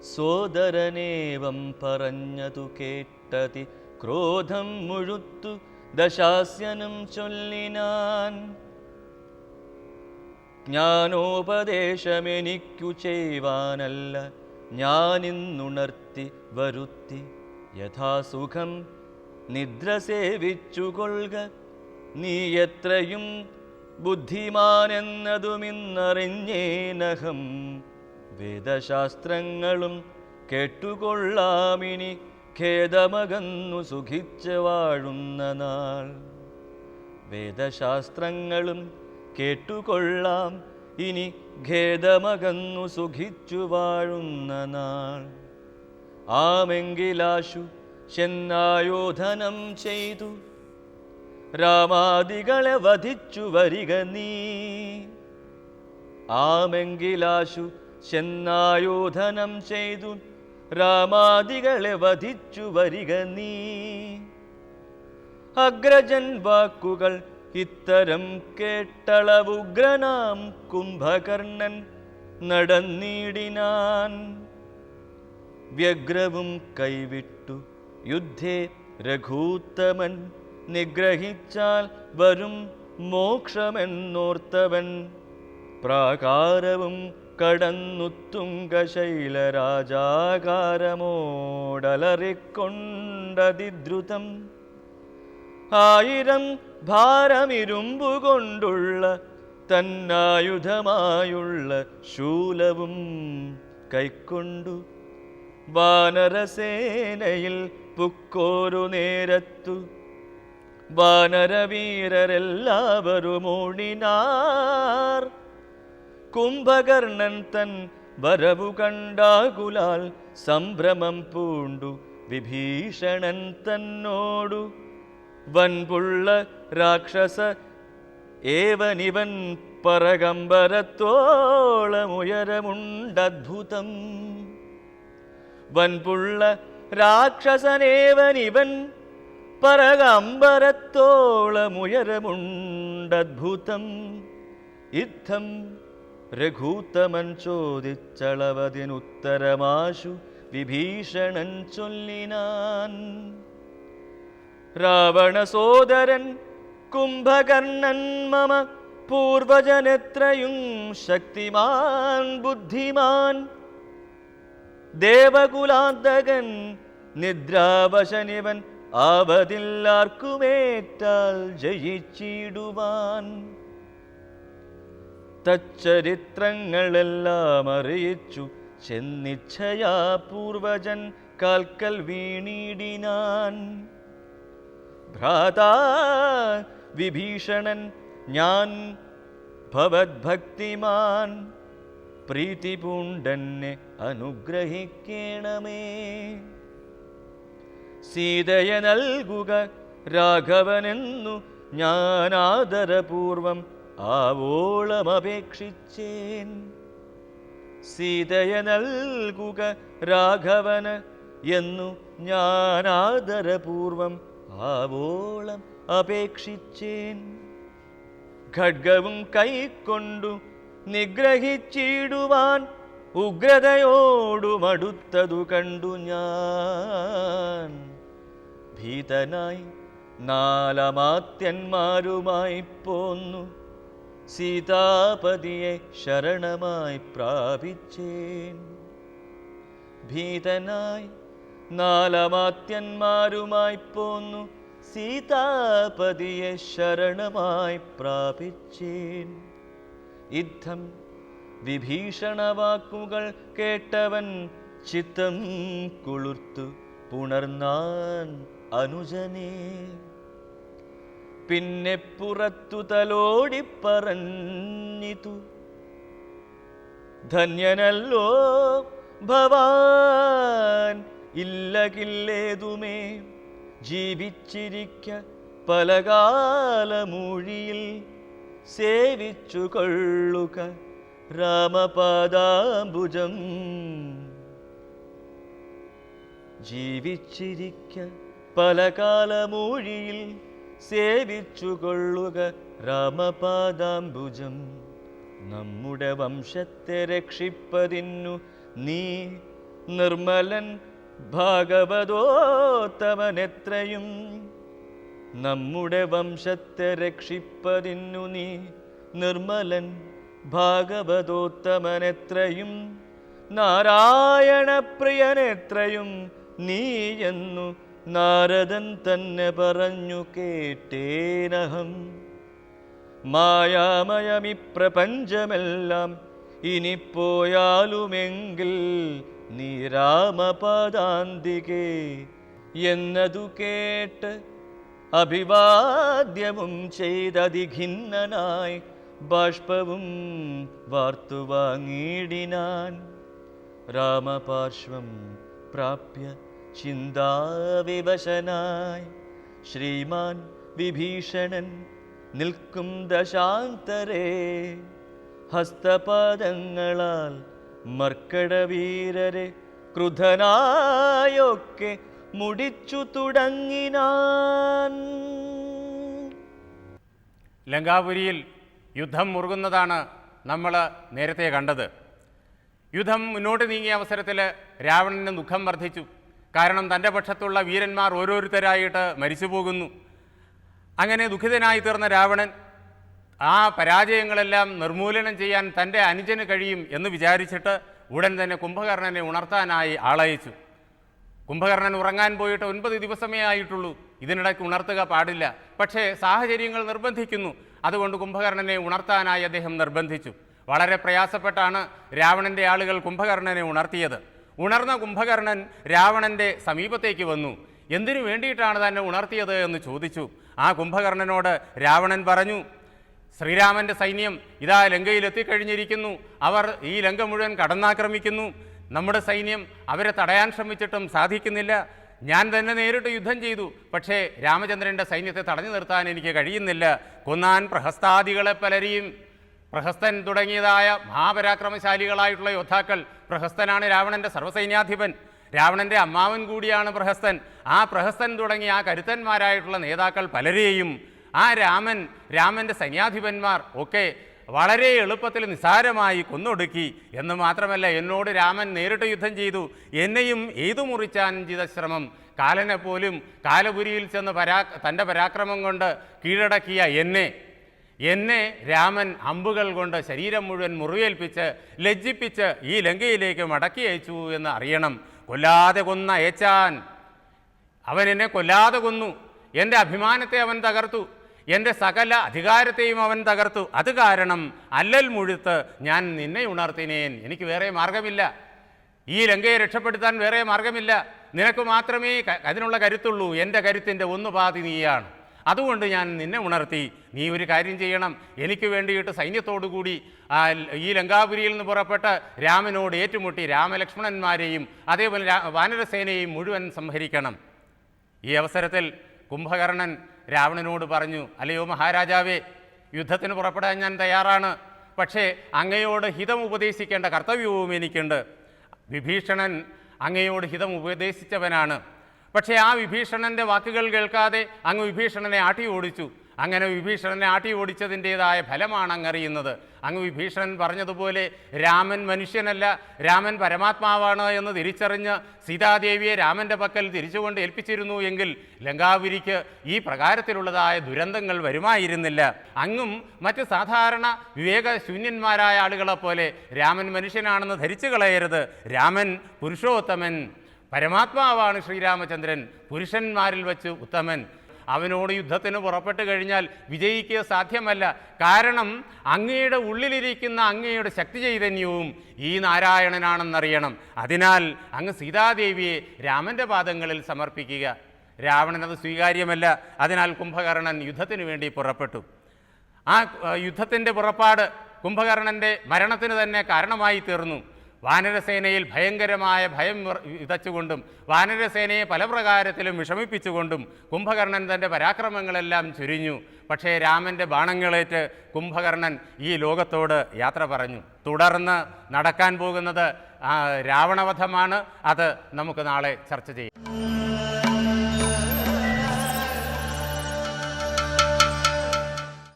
സോദരനേവം പറഞ്ഞതു കേട്ടതി ക്രോധം മുഴുത്തു ദശാസ്യനും ചൊല്ലിനാൻ. ജ്ഞാനോപദേശമെനിക്കു ചെയ്വാനല്ല, ഞാനിന്നുണർത്തി വരുത്തി യഥാസുഖം നിദ്ര സേവിച്ചുകൊള്ളുക. നീ എത്രയും ബുദ്ധിമാനെന്നതുമിന്നറിഞ്ഞേനഹം. വേദശാസ്ത്രങ്ങളും കേട്ടുകൊള്ളാമിനി, ഖേദമകന്നു സുഖിച്ച് വാഴുന്ന നാൾ. വേദശാസ്ത്രങ്ങളും കേട്ടുകൊള്ളാം ഇനി, ഖേദമകന്നു സുഖിച്ചു വാഴുന്ന നാൾ. ആമെങ്കിലാശു ചെന്നായോധനം ചെയ്തു രാമാദികളെ വധിച്ചു വരിക നീ. ആമെങ്കിലാശു ചെന്നായോധനം ചെയ്തു രാമാദികളെ വധിച്ചു വരിക നീ. അഗ്രജൻ വാക്കുകൾ ഇത്തരം കേട്ടളവുഗ്രനാം കുംഭകർണൻ നടന്നിടിനാൻ. വ്യഗ്രവും കൈവിട്ടു യുദ്ധേ രഘൂത്തമൻ, നിഗ്രഹിച്ചാൽ വരും മോക്ഷമെന്നോർത്തവൻ. പ്രാകാരവും കടന്നു തുംഗശൈലരാജാകാരമോടലറിക്കൊണ്ടതിദ്രുതം. 1000 ഭാരമിരുമ്പുകൊണ്ടുള്ള തന്നായുധമായുള്ള ശൂലവും കൈക്കൊണ്ടു വാനരസേനയിൽ പുക്കോരു നേരത്തു. വാനരവീരരെല്ലാവരും ഓടിനാർ. കുംഭകർണൻ തൻ വരവു കണ്ടാകുലാൽ സംഭ്രമം പൂണ്ടു വിഭീഷണൻ തന്നോടു. വൻപുള്ള രാക്ഷസ ഏവനിവൻ പറകമ്പരത്തോളമുയരമുണ്ടദ്ഭുതം. വൻപുള്ള രാക്ഷസനേവനിവൻ പറകമ്പരത്തോളമുയരമുണ്ടദ്ഭുതം. യുദ്ധം രഘൂത്തമൻ ചോദിച്ചളവതിനുത്തരമാശു വിഭീഷണൻ ചൊല്ലിനാൻ. രാവണ സോദരൻ കുംഭകർണൻ മമ പൂർവജനെത്രയും ശക്തിമാൻ ബുദ്ധിമാൻ. ദേവകുലാന്തകൻ നിദ്രാവശനിവൻ, ആവതില്ലാർക്കുമേറ്റാൽ ജയിച്ചിടുവാൻ. തച്ചരിത്രങ്ങളെല്ലാം അറിയിച്ചു ചെന്നിച്ഛയാ പൂർവജൻ കാൽക്കൽ വീണിടിനാൻ. ഭ്രാതാ വിഭീഷണൻ ഞാൻ ഭവദ്ഭക്തിമാൻ, പ്രീതി പൂണ്ടെന്നെ അനുഗ്രഹിക്കണമേ. സീതയെ നൽകുക രാഘവനെന്നു ഞാൻ ആദരപൂർവം ആവോളം അപേക്ഷിച്ചേൻ. സീതയെ നൽകുക രാഘവന് എന്നു ഞാൻ ആദരപൂർവം ആവോളം അപേക്ഷിച്ചേൻ. ഖഡ്ഗവും കൈക്കൊണ്ടു നിഗ്രഹിച്ചിടുവാൻ ഉഗ്രതയോടുമടുത്തതു കണ്ടു ഞാൻ. ഭീതനായി 4 അമാത്യന്മാരുമായി പോന്നു സീതാപതിയെ ശരണമായി പ്രാപിച്ചേൻ. ഭീതനായി 4 അമാത്യന്മാരുമായി പോന്നു സീതാപതിയെ ശരണമായി പ്രാപിച്ചേൻ. യുദ്ധം വിഭീഷണ വാക്കുകൾ കേട്ടവൻ ചിത്തം കുളിർത്തു പുണർന്നാൻ അനുജനെ. പിന്നെ പുറത്തു തലോടിപ്പറഞ്ഞിതു, ധന്യനല്ലോ ഭവാൻ, ഇല്ലകില്ലേതുമേ ജീവിച്ചിരിക്ക പലകാലമൂഴിയിൽ. സേവിച്ചു കൊള്ളുക രാമപാദാംബുജം. ജീവിച്ചിരിക്ക പലകാലമൂഴിയിൽ സേവിച്ചു കൊള്ളുക രാമപാദാംബുജം. നമ്മുടെ വംശത്തെ രക്ഷിപ്പതിന്നു നീ നിർമ്മലൻ ഭാഗവതോത്തമനെത്രയും നമ്മുടെ വംശത്തെ രക്ഷിപ്പതിന്നു നീ നിർമ്മലൻ ഭാഗവതോത്തമനെത്രയും നാരായണപ്രിയനെത്രയും നീ എന്നു നാരദൻ തന്നെ പറഞ്ഞു കേട്ടേനഹം. മായാമയമി പ്രപഞ്ചമെല്ലാം ഇനി പോയാലുമെങ്കിൽ നീ രാമപാദാന്തികേ എന്നതു കേട്ട് അഭിവാദ്യവും ചെയ്തതിഖിന്നനായി ബാഷ്പവും വാർത്തുവാങ്ങിയിടിനാൻ. രാമപാർശ്വം പ്രാപ്യ ചിന്താവിവശനായി ശ്രീമാൻ വിഭീഷണൻ നിൽക്കും ദശാന്തരേ. ഹസ്തപാദങ്ങളാൽ മർക്കടവീരരെ ക്രുധനായൊക്കെ മുടിച്ചു തുടങ്ങിനാൻ. ലങ്കാപുരിയിൽ യുദ്ധം മുറുകുന്നതാണ് നമ്മൾ നേരത്തെ കണ്ടത്. യുദ്ധം മുന്നോട്ട് നീങ്ങിയ അവസരത്തിൽ രാവണന് ദുഃഖം വർദ്ധിച്ചു. കാരണം തൻ്റെ പക്ഷത്തുള്ള വീരന്മാർ ഓരോരുത്തരായിട്ട് മരിച്ചു പോകുന്നു. അങ്ങനെ ദുഃഖിതനായി തീർന്ന രാവണൻ ആ പരാജയങ്ങളെല്ലാം നിർമൂലനം ചെയ്യാൻ തൻ്റെ അനുജന് കഴിയും എന്ന് വിചാരിച്ചിട്ട് ഉടൻ തന്നെ കുംഭകർണനെ ഉണർത്താനായി ആളയച്ചു. കുംഭകർണൻ ഉറങ്ങാൻ പോയിട്ട് 9 ദിവസമേ ആയിട്ടുള്ളൂ. ഇതിനിടയ്ക്ക് ഉണർത്തുക പാടില്ല. പക്ഷേ സാഹചര്യങ്ങൾ നിർബന്ധിക്കുന്നു. അതുകൊണ്ട് കുംഭകർണനെ ഉണർത്താനായി അദ്ദേഹം നിർബന്ധിച്ചു. വളരെ പ്രയാസപ്പെട്ടാണ് രാവണൻ്റെ ആളുകൾ കുംഭകർണനെ ഉണർത്തിയത്. ഉണർന്ന കുംഭകർണൻ രാവണൻ്റെ സമീപത്തേക്ക് വന്നു. എന്തിനു വേണ്ടിയിട്ടാണ് തന്നെ ഉണർത്തിയത് എന്ന് ചോദിച്ചു. ആ കുംഭകർണനോട് രാവണൻ പറഞ്ഞു, ശ്രീരാമൻ്റെ സൈന്യം ഇതാ ലങ്കയിലെത്തിക്കഴിഞ്ഞിരിക്കുന്നു. അവർ ഈ ലങ്ക മുഴുവൻ കടന്നാക്രമിക്കുന്നു. നമ്മുടെ സൈന്യം അവരെ തടയാൻ ശ്രമിച്ചിട്ടും സാധിക്കുന്നില്ല. ഞാൻ തന്നെ നേരിട്ട് യുദ്ധം ചെയ്തു. പക്ഷേ രാമചന്ദ്രൻ്റെ സൈന്യത്തെ തടഞ്ഞു നിർത്താൻ എനിക്ക് കഴിയുന്നില്ല. കൊന്നാൻ പ്രഹസ്താദികളെ പലരെയും, പ്രഹസ്തൻ തുടങ്ങിയതായ മഹാപരാക്രമശാലികളായിട്ടുള്ള യോദ്ധാക്കൾ. പ്രഹസ്തനാണ് രാവണൻ്റെ സർവ്വസൈന്യാധിപൻ. രാവണൻ്റെ അമ്മാവൻ കൂടിയാണ് പ്രഹസ്തൻ. ആ പ്രഹസ്തൻ തുടങ്ങിയ ആ കരുത്തന്മാരായിട്ടുള്ള നേതാക്കൾ പലരെയും ആ രാമൻ്റെ സൈന്യാധിപന്മാർ ഒക്കെ വളരെ എളുപ്പത്തിൽ നിസ്സാരമായി കൊന്നൊടുക്കി. എന്ന് മാത്രമല്ല, എന്നോട് രാമൻ നേരിട്ട് യുദ്ധം ചെയ്തു. എന്നെയും എയ്തു മുറിച്ചാൻ ചെയ്ത ശ്രമം, കാലനെ പോലും കാലപുരിയിൽ ചെന്ന് തൻ്റെ പരാക്രമം കൊണ്ട് കീഴടക്കിയ എന്നെ രാമൻ അമ്പുകൾ കൊണ്ട് ശരീരം മുഴുവൻ മുറിവേൽപ്പിച്ച് ലജ്ജിപ്പിച്ച് ഈ ലങ്കയിലേക്ക് മടക്കി അയച്ചു എന്ന് അറിയണം. കൊല്ലാതെ കൊന്ന ഏച്ചാൻ, അവൻ എന്നെ കൊല്ലാതെ കൊന്നു. എൻ്റെ അഭിമാനത്തെ അവൻ തകർത്തു. എൻ്റെ സകല അധികാരത്തെയും അവൻ തകർത്തു. അത് കാരണം അല്ലൽ മുഴുത്ത് ഞാൻ നിന്നെ ഉണർത്തിനേൻ. എനിക്ക് വേറെ മാർഗമില്ല. ഈ ലങ്കയെ രക്ഷപ്പെടുത്താൻ വേറെ മാർഗമില്ല. നിനക്ക് മാത്രമേ അതിനുള്ള കരുത്തുള്ളൂ. എൻ്റെ കരുത്തിൻ്റെ 1 പാതി നീയാണ്. അതുകൊണ്ട് ഞാൻ നിന്നെ ഉണർത്തി. നീ ഒരു കാര്യം ചെയ്യണം. എനിക്ക് വേണ്ടിയിട്ട് സൈന്യത്തോടുകൂടി ഈ ലങ്കാപുരിയിൽ നിന്ന് പുറപ്പെട്ട് രാമനോട് ഏറ്റുമുട്ടി രാമലക്ഷ്മണന്മാരെയും അതേപോലെ വാനരസേനയെയും മുഴുവൻ സംഹരിക്കണം. ഈ അവസരത്തിൽ കുംഭകർണൻ രാവണനോട് പറഞ്ഞു, അല്ലയോ മഹാരാജാവേ, യുദ്ധത്തിന് പുറപ്പെടാൻ ഞാൻ തയ്യാറാണ്. പക്ഷേ അങ്ങയോട് ഹിതം ഉപദേശിക്കേണ്ട കർത്തവ്യവും എനിക്കുണ്ട്. വിഭീഷണൻ അങ്ങയോട് ഹിതം ഉപദേശിച്ചവനാണ്. പക്ഷേ ആ വിഭീഷണൻ്റെ വാക്കുകൾ കേൾക്കാതെ അങ്ങ് വിഭീഷണനെ ആട്ടി ഓടിച്ചു. അങ്ങനെ വിഭീഷണനെ ആട്ടി ഓടിച്ചതിൻ്റേതായ ഫലമാണ് അങ്ങറിയുന്നത്. അങ്ങ് വിഭീഷണൻ പറഞ്ഞതുപോലെ രാമൻ മനുഷ്യനല്ല, രാമൻ പരമാത്മാവാണ് എന്ന് തിരിച്ചറിഞ്ഞ് സീതാദേവിയെ രാമൻ്റെ പക്കൽ തിരിച്ചുകൊണ്ട് ഏൽപ്പിച്ചിരുന്നു എങ്കിൽ ലങ്കാപുരിക്ക് ഈ പ്രകാരത്തിലുള്ളതായ ദുരന്തങ്ങൾ വരുമായിരുന്നില്ല. അങ്ങും മറ്റ് സാധാരണ വിവേകശൂന്യന്മാരായ ആളുകളെപ്പോലെ രാമൻ മനുഷ്യനാണെന്ന് ധരിച്ചു കളയരുത്. രാമൻ പുരുഷോത്തമൻ, പരമാത്മാവാണ് ശ്രീരാമചന്ദ്രൻ, പുരുഷന്മാരിൽ വച്ച് ഉത്തമൻ. അവനോട് യുദ്ധത്തിന് പുറപ്പെട്ടു കഴിഞ്ഞാൽ വിജയിക്കുക സാധ്യമല്ല. കാരണം അങ്ങയുടെ ഉള്ളിലിരിക്കുന്ന അങ്ങയുടെ ശക്തി ചൈതന്യവും ഈ നാരായണനാണെന്നറിയണം. അതിനാൽ അങ്ങ് സീതാദേവിയെ രാമൻ്റെ പാദങ്ങളിൽ സമർപ്പിക്കുക. രാവണൻ അത് സ്വീകാര്യമല്ല. അതിനാൽ കുംഭകർണൻ യുദ്ധത്തിന് വേണ്ടി പുറപ്പെട്ടു. ആ യുദ്ധത്തിൻ്റെ പുറപ്പാട് കുംഭകർണൻ്റെ മരണത്തിന് തന്നെ കാരണമായി തീർന്നു. വാനരസേനയിൽ ഭയങ്കരമായ ഭയം വിതച്ചുകൊണ്ടും വാനരസേനയെ പല പ്രകാരത്തിലും വിഷമിപ്പിച്ചുകൊണ്ടും കുംഭകർണൻ തൻ്റെ പരാക്രമങ്ങളെല്ലാം ചുരിഞ്ഞു. പക്ഷേ രാമൻ്റെ ബാണങ്ങളേറ്റ് കുംഭകർണൻ ഈ ലോകത്തോട് യാത്ര പറഞ്ഞു. തുടർന്ന് നടക്കാൻ പോകുന്നത് രാവണവധമാണ്. അത് നമുക്ക് നാളെ ചർച്ച ചെയ്യാം.